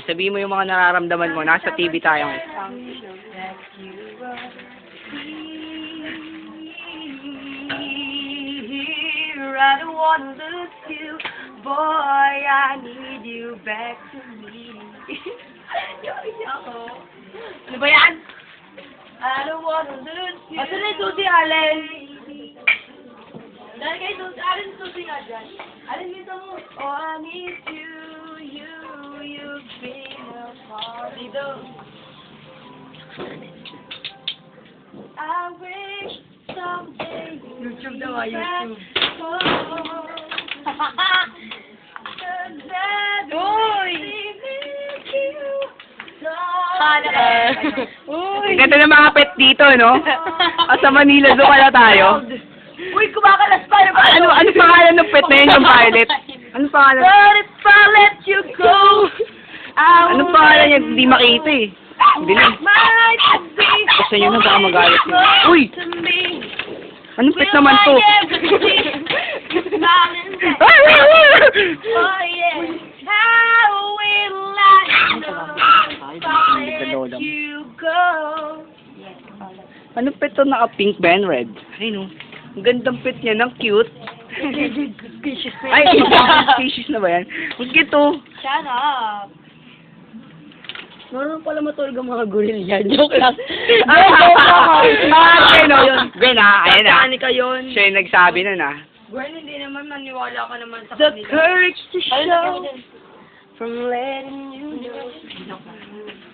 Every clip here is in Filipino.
Sabihin mo yung mga nararamdaman mo. Nasa TV tayo. I don't wanna lose you, boy. I need you back to me. Ano ba yan? I don't wanna lose you. Asan na yung Susie Allen? Dahil kayo Susie Allen, Susie nga dyan. Allen, minta mo. Oh, I need you, you've been a part. Dito. I wish someday YouTube daw, YouTube. Uy! Uy! Ganda ng mga pet dito, no? Sa Manila, doon kaya tayo. Uy, kumakalas pa! Ano pangalan ng pet na yun, yung Violet? Ano pangalan? But if I let you go, Ano pangalan niya? Hindi makita eh. Dilim. Gusto niyo na baka magalit niyo. Uy! Anong pet naman to? Anong pet to? Naka-pink ba yan? Red? Ay no. Ang gandang pet niya. Ang cute. Ay, species na ba yan? Ang cute to. Shut up. Marunong pala matulog ang mga goril yan. Joke lang. Gwen, Gwen, Gwen ayan na. Saan ka yun? Siya yung nagsabi nun Gwen, hindi naman maniwala ka naman sa The kanila. courage to show from letting you know.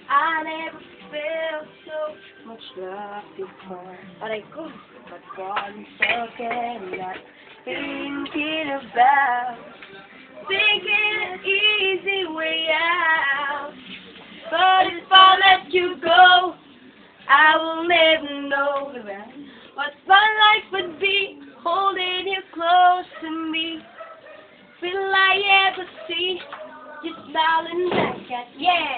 I never felt so much love before. Aray ko. But God is okay, not thinking about taking an easy way out. But if I let you go, I will never know what my life would be, holding you close to me. Will I ever see you smiling back at, yeah.